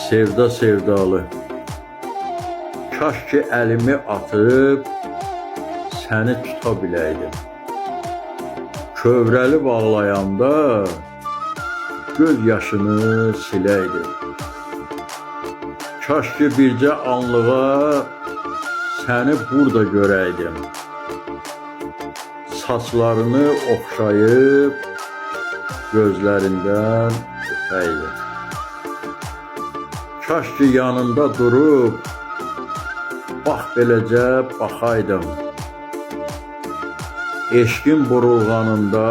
Sevda sevdalı. Kaş ki əlimi atıb səni tuta biləydim. Kövrəli bağlayanda göz yaşını siləydim. Kaş ki bircə anlığa səni burada görəydim. Saçlarını oxşayıb gözlərindən öpəydim. Kaş ki yanında durub bax beləcə baxaydım. Eşqin burulğanında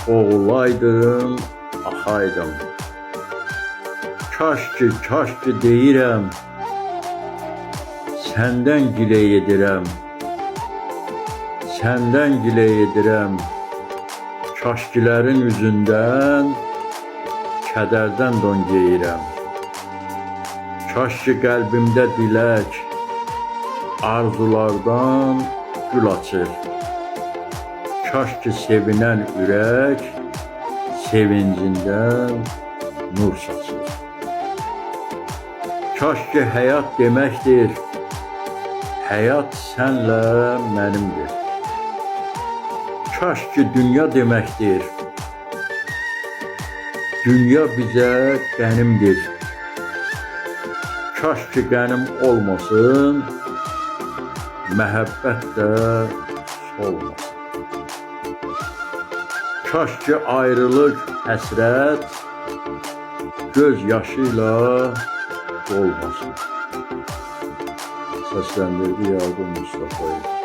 oğulaydım, axaydım. Kaş ki deyirəm, səndən gilə edirəm. Səndən gilə edirəm. Kaşkilərin üzündən kədərdən don geyirəm. Kaş ki qəlbimdə dilək, arzulardan gül açır. Kaş ki sevinən ürək, sevincindən nur saçır. Kaş ki həyat deməkdir, həyat sənlə mənimdir. Kaş ki dünya deməkdir, dünya bizə qənimdir. Kaş ki qənim olmasın, məhəbbət də solmasın. Kaş ki ayrılıq, həsrət göz yaşıyla dolmasın. Səsləndirdi Yaqub Mustafayev.